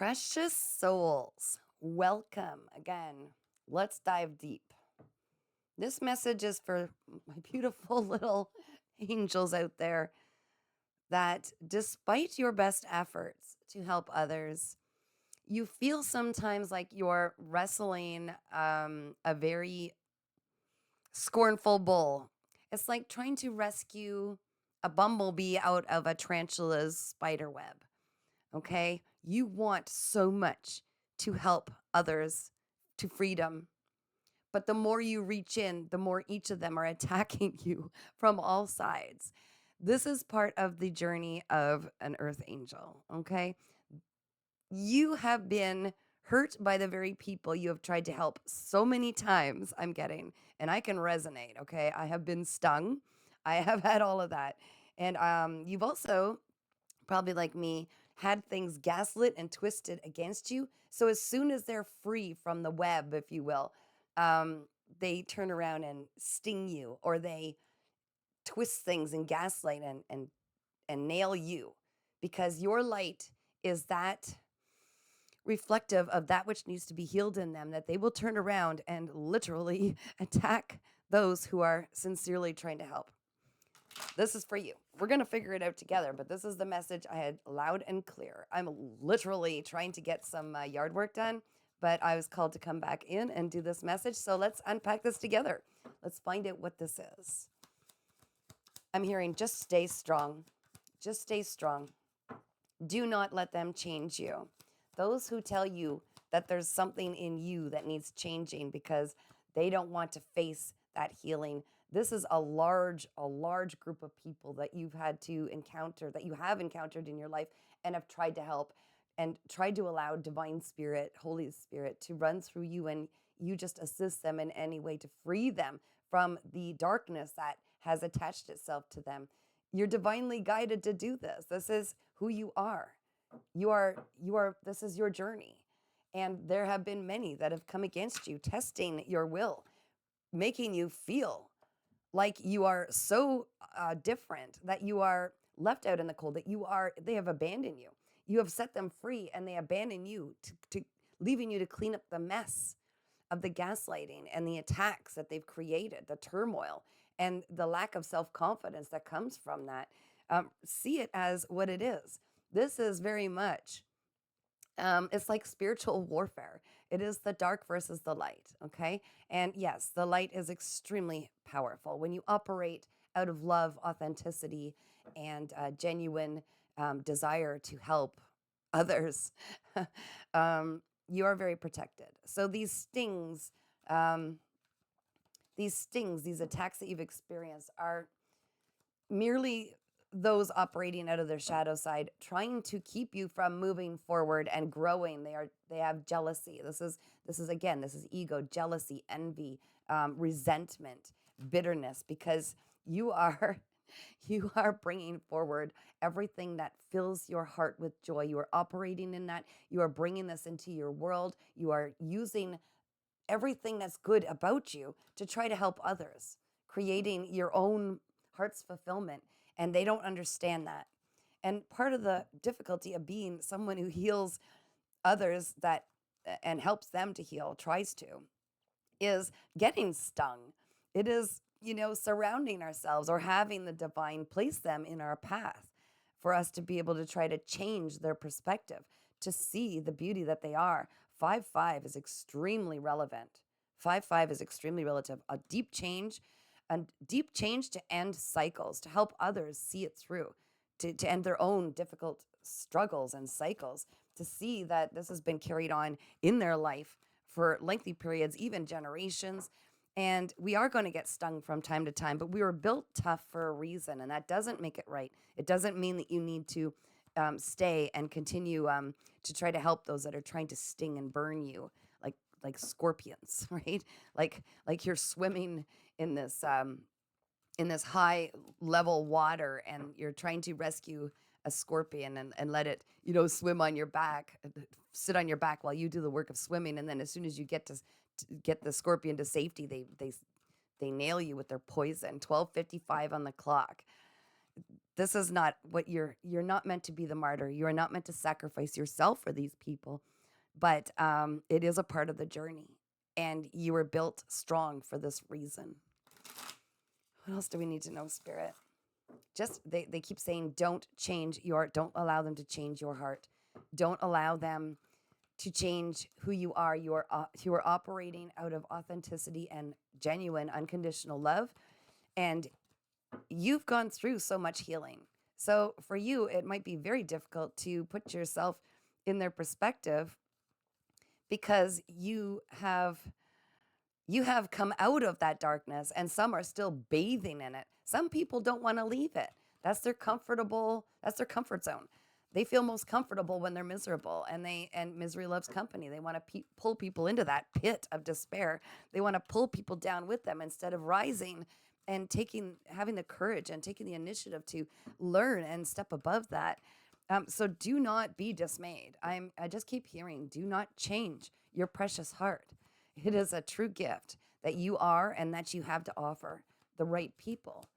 Precious souls, welcome again. Let's dive deep. This message is for my beautiful little angels out there that despite your best efforts to help others, you feel sometimes like you're wrestling a very scornful bull. It's like trying to rescue a bumblebee out of a tarantula's spider web. Okay? You want so much to help others to freedom. But the more you reach in, the more each of them are attacking you from all sides. This is part of the journey of an earth angel. Okay? You have been hurt by the very people you have tried to help so many times, I'm getting, and I can resonate. Okay? I have been stung. I have had all of that. And you've also probably like me, had things gaslit and twisted against you. So as soon as they're free from the web, if you will, they turn around and sting you, or they twist things and gaslight and nail you, because your light is that reflective of that which needs to be healed in them, that they will turn around and literally attack those who are sincerely trying to help. This is for you. We're going to figure it out together, but this is the message I had loud and clear. I'm literally trying to get some yard work done, but I was called to come back in and do this message. So let's unpack this together. Let's find out what this is. I'm hearing just stay strong. Just stay strong. Do not let them change you. Those who tell you that there's something in you that needs changing because they don't want to face that healing. This is a large group of people that you've had to encounter, that you have encountered in your life and have tried to help and tried to allow divine spirit, Holy Spirit to run through you, and you just assist them in any way to free them from the darkness that has attached itself to them. You're divinely guided to do this. This is who you are. This is your journey. And there have been many that have come against you, testing your will, making you feel like you are so different, that you are left out in the cold, that they have abandoned you. You have set them free and they abandon you, to leaving you to clean up the mess of the gaslighting and the attacks that they've created, the turmoil and the lack of self-confidence that comes from that. See it as what it is. This is very much, it's like spiritual warfare. It is the dark versus the light, okay? And yes, the light is extremely powerful. When you operate out of love, authenticity, and genuine desire to help others, you are very protected. So um, these attacks that you've experienced are merely those operating out of their shadow side, trying to keep you from moving forward and growing. They have jealousy. This is ego, jealousy, envy, resentment, bitterness, because you are you are bringing forward everything that fills your heart with joy. You are operating in that. You are bringing this into your world. You are using everything that's good about you to try to help others, creating your own heart's fulfillment. And they don't understand that. And part of the difficulty of being someone who heals others that and helps them to heal, tries to, is getting stung. It is, surrounding ourselves or having the divine place them in our path for us to be able to try to change their perspective, to see the beauty that they are. 5-5 is extremely relevant. 5-5 is extremely relative. A deep change to end cycles, to help others see it through, to end their own difficult struggles and cycles, to see that this has been carried on in their life for lengthy periods, even generations. And we are going to get stung from time to time, but we were built tough for a reason, and that doesn't make it right. It doesn't mean that you need to stay and continue to try to help those that are trying to sting and burn you, like scorpions, right? Like you're swimming in this high level water, and you're trying to rescue a scorpion and let it, swim on your back, sit on your back while you do the work of swimming. And then as soon as you get to get the scorpion to safety, they nail you with their poison. 12:55 on the clock. This is not what you're not meant to be the martyr. You are not meant to sacrifice yourself for these people, but it is a part of the journey, and you were built strong for this reason. What else do we need to know, Spirit? Just they keep saying, don't allow them to change your heart. Don't allow them to change who you are. You are operating out of authenticity and genuine unconditional love, and you've gone through so much healing. So for you, it might be very difficult to put yourself in their perspective, because you have come out of that darkness, and some are still bathing in it. Some people don't want to leave it. That's their comfort zone. They feel most comfortable when they're miserable, and misery loves company. They want to pull people into that pit of despair. They want to pull people down with them instead of rising and having the courage and taking the initiative to learn and step above that. So do not be dismayed. I just keep hearing, do not change your precious heart. It is a true gift that you are and that you have to offer the right people.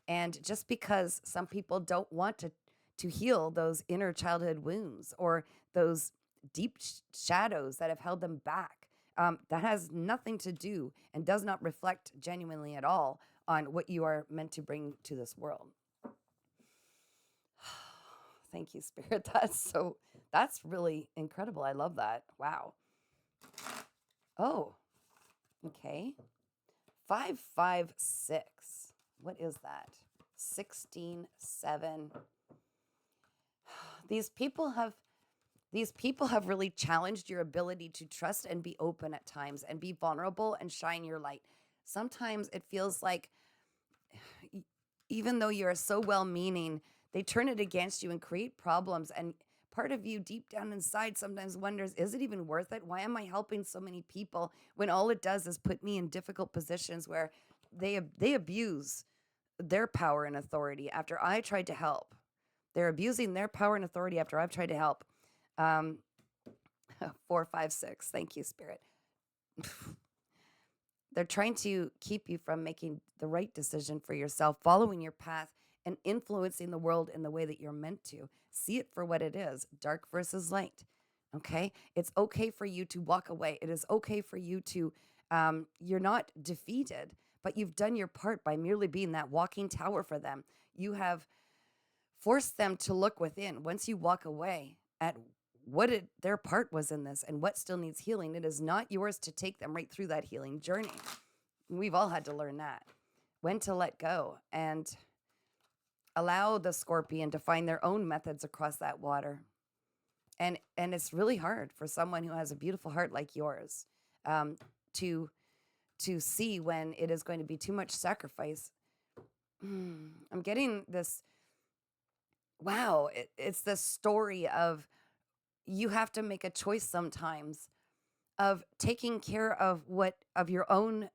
And just because some people don't want to heal those inner childhood wounds or those deep shadows that have held them back, that has nothing to do and does not reflect genuinely at all on what you are meant to bring to this world. Thank you, Spirit. That's really incredible. I love that. Wow. Oh, okay. 556. What is that? 16, 7. These people have really challenged your ability to trust and be open at times and be vulnerable and shine your light. Sometimes it feels like even though you're so well-meaning, they turn it against you and create problems. And part of you deep down inside sometimes wonders, is it even worth it? Why am I helping so many people when all it does is put me in difficult positions where they abuse their power and authority after I tried to help? They're abusing their power and authority after I've tried to help. 4, 5, 6. Thank you, Spirit. They're trying to keep you from making the right decision for yourself, following your path, and influencing the world in the way that you're meant to. See it for what it is, dark versus light. Okay? It's okay for you to walk away. It is okay for you to, you're not defeated, but you've done your part by merely being that walking tower for them. You have forced them to look within. Once you walk away at their part was in this and what still needs healing, it is not yours to take them right through that healing journey. We've all had to learn that. When to let go and allow the scorpion to find their own methods across that water. And it's really hard for someone who has a beautiful heart like yours, to see when it is going to be too much sacrifice. I'm getting this. Wow, it's this story of you have to make a choice sometimes of taking care of your own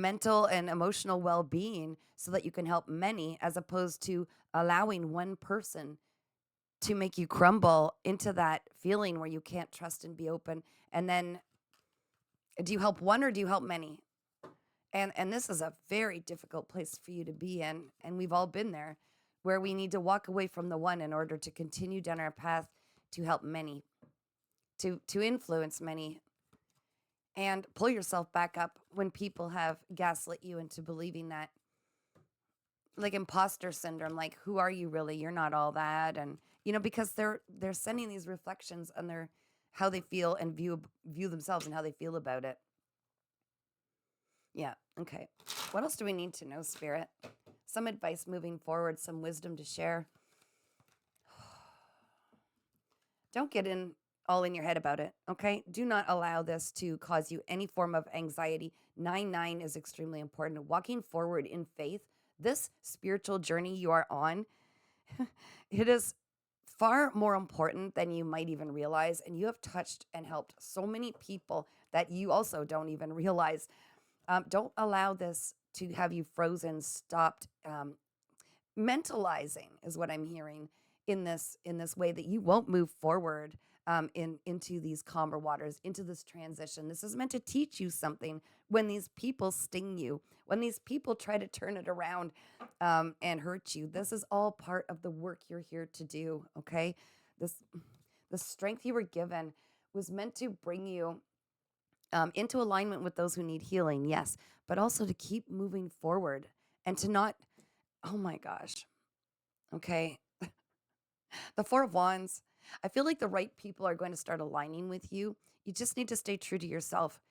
mental and emotional well-being so that you can help many, as opposed to allowing one person to make you crumble into that feeling where you can't trust and be open. And then do you help one or do you help many? And this is a very difficult place for you to be in, and we've all been there, where we need to walk away from the one in order to continue down our path to help many, to influence many, and pull yourself back up when people have gaslit you into believing that, like imposter syndrome, like, who are you really? You're not all that. And, because they're sending these reflections on how they feel and view themselves and how they feel about it. Yeah. Okay. What else do we need to know, Spirit? Some advice moving forward, some wisdom to share. Don't get all in your head about it, okay? Do not allow this to cause you any form of anxiety. 9-9 is extremely important. Walking forward in faith, this spiritual journey you are on, it is far more important than you might even realize. And you have touched and helped so many people that you also don't even realize. Don't allow this to have you frozen, stopped. Mentalizing is what I'm hearing in this way that you won't move forward into these calmer waters, into this transition. This is meant to teach you something when these people sting you, when these people try to turn it around and hurt you. This is all part of the work you're here to do, okay? This the strength you were given was meant to bring you into alignment with those who need healing, yes, but also to keep moving forward and to not, oh my gosh, okay, the Four of Wands, I feel like the right people are going to start aligning with you. You just need to stay true to yourself.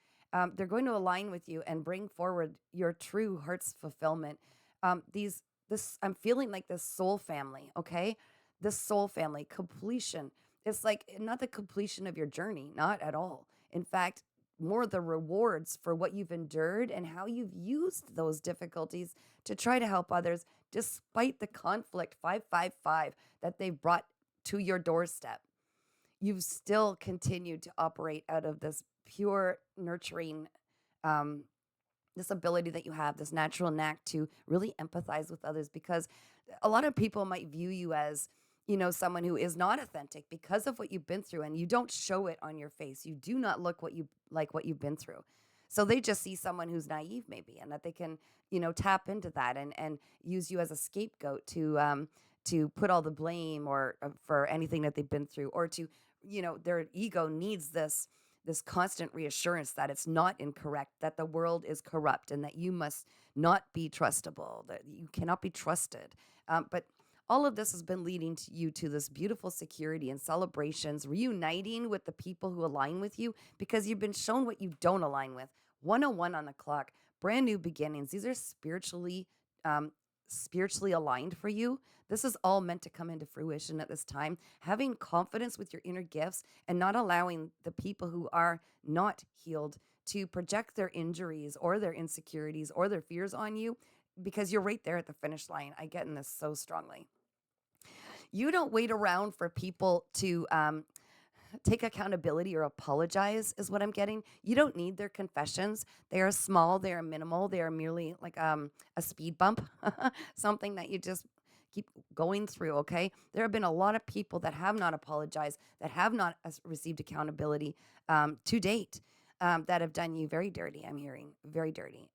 They're going to align with you and bring forward your true heart's fulfillment. I'm feeling like this soul family, okay? This soul family completion. It's like not the completion of your journey, not at all. In fact, more the rewards for what you've endured and how you've used those difficulties to try to help others despite the conflict 555 that they've brought to your doorstep. You've still continued to operate out of this pure nurturing, um, this ability that you have, this natural knack to really empathize with others, because a lot of people might view you as, someone who is not authentic because of what you've been through, and you don't show it on your face. You do not look what you've been through. So they just see someone who's naive maybe, and that they can, tap into that and use you as a scapegoat to put all the blame or for anything that they've been through, or to, their ego needs this constant reassurance that it's not incorrect, that the world is corrupt, and that you must not be trustable, that you cannot be trusted. But all of this has been leading to you to this beautiful security and celebrations, reuniting with the people who align with you because you've been shown what you don't align with. 101 on the clock, brand new beginnings. These are spiritually aligned for you. This is all meant to come into fruition at this time. Having confidence with your inner gifts and not allowing the people who are not healed to project their injuries or their insecurities or their fears on you, because you're right there at the finish line. I get in this so strongly. You don't wait around for people to take accountability or apologize, is what I'm getting. You don't need their confessions. They are small, they are minimal, they are merely like a speed bump, something that you just keep going through, okay? There have been a lot of people that have not apologized, that have not received accountability to date, that have done you very dirty, I'm hearing, very dirty.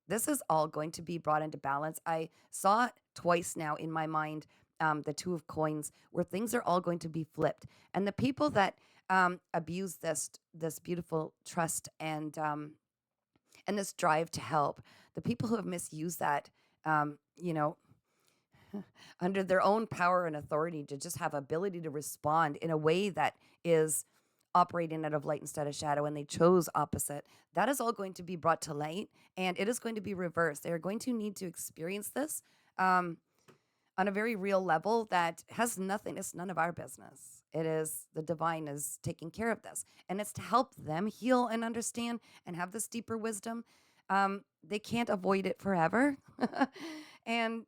This is all going to be brought into balance. I saw twice now in my mind the Two of Coins, where things are all going to be flipped, and the people that abuse this beautiful trust and this drive to help, the people who have misused that, you know, under their own power and authority to just have ability to respond in a way that is operating out of light instead of shadow, and they chose opposite. That is all going to be brought to light, and it is going to be reversed. They are going to need to experience this on a very real level that has nothing, it's none of our business. It is the divine is taking care of this. And it's to help them heal and understand and have this deeper wisdom. They can't avoid it forever. And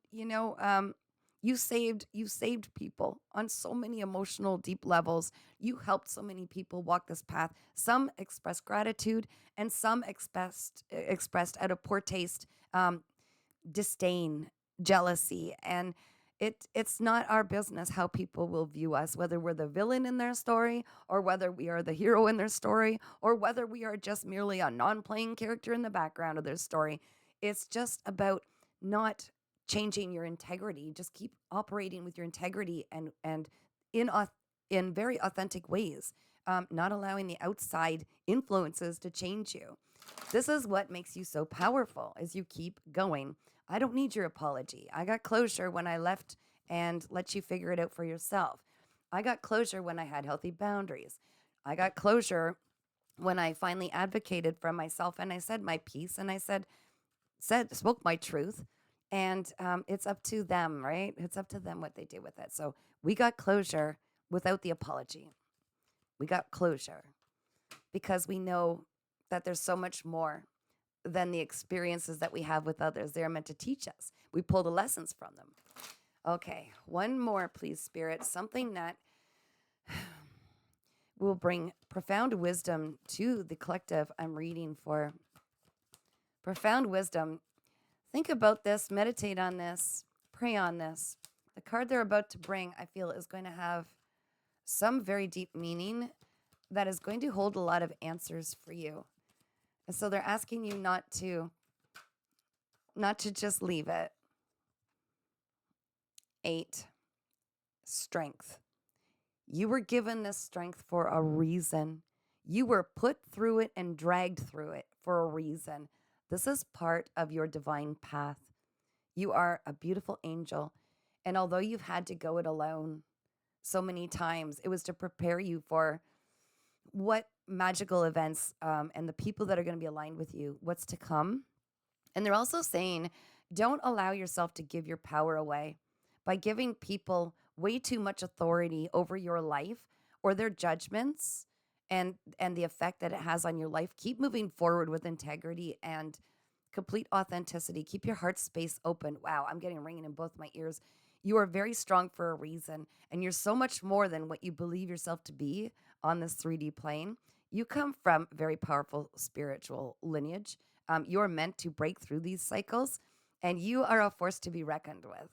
you saved people on so many emotional deep levels. You helped so many people walk this path. Some expressed gratitude, and some expressed out of poor taste, disdain, jealousy, and it's not our business how people will view us, whether we're the villain in their story, or whether we are the hero in their story, or whether we are just merely a non-playing character in the background of their story. It's just about not changing your integrity. Just keep operating with your integrity and in in very authentic ways, not allowing the outside influences to change you. This is what makes you so powerful as you keep going. I don't need your apology. I got closure when I left and let you figure it out for yourself. I got closure when I had healthy boundaries. I got closure when I finally advocated for myself and I said my piece and I spoke my truth. And it's up to them, right? It's up to them what they do with it. So we got closure without the apology. We got closure because we know that there's so much more than the experiences that we have with others. They're meant to teach us. We pull the lessons from them. Okay, one more, please, Spirit. Something that will bring profound wisdom to the collective I'm reading for. Profound wisdom. Think about this, meditate on this, pray on this. The card they're about to bring, I feel, is going to have some very deep meaning that is going to hold a lot of answers for you. And so they're asking you not to just leave it. 8, strength. You were given this strength for a reason. You were put through it and dragged through it for a reason. This is part of your divine path. You are a beautiful angel. And although you've had to go it alone so many times, it was to prepare you for what magical events and the people that are going to be aligned with you, what's to come. And they're also saying, don't allow yourself to give your power away by giving people way too much authority over your life or their judgments and the effect that it has on your life. Keep moving forward with integrity and complete authenticity. Keep your heart space open. Wow, I'm getting ringing in both my ears. You are very strong for a reason, and you're so much more than what you believe yourself to be on this 3D plane. You come from very powerful spiritual lineage. You're meant to break through these cycles, and you are a force to be reckoned with.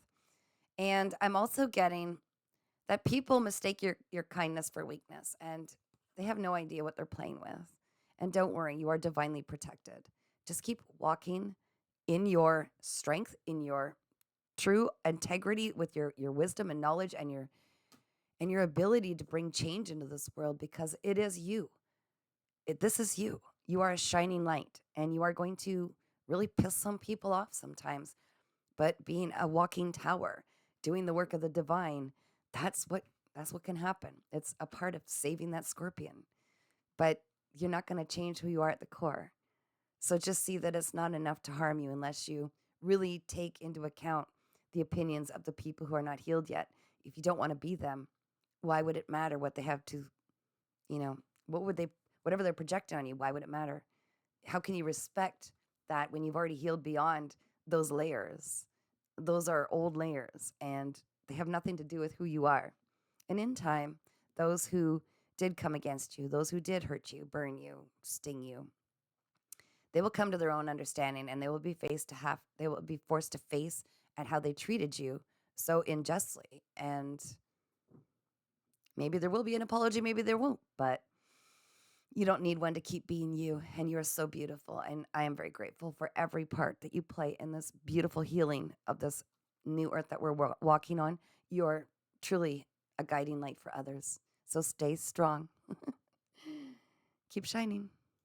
And I'm also getting that people mistake your kindness for weakness, and they have no idea what they're playing with. And don't worry, you are divinely protected. Just keep walking in your strength, in your true integrity with your wisdom and knowledge and your ability to bring change into this world, because it is you. This is you. You are a shining light, and you are going to really piss some people off sometimes. But being a walking tower, doing the work of the divine, that's what can happen. It's a part of saving that scorpion. But you're not going to change who you are at the core. So just see that it's not enough to harm you unless you really take into account the opinions of the people who are not healed yet. If you don't want to be them, why would it matter what they have to, whatever they're projecting on you, why would it matter? How can you respect that when you've already healed beyond those layers? Those are old layers, and they have nothing to do with who you are. And in time, those who did come against you, those who did hurt you, burn you, sting you, they will come to their own understanding, and they will be forced to face at how they treated you so unjustly. And maybe there will be an apology, maybe there won't, but you don't need one to keep being you, and you're so beautiful. And I am very grateful for every part that you play in this beautiful healing of this new earth that we're walking on. You're truly a guiding light for others. So stay strong. Keep shining.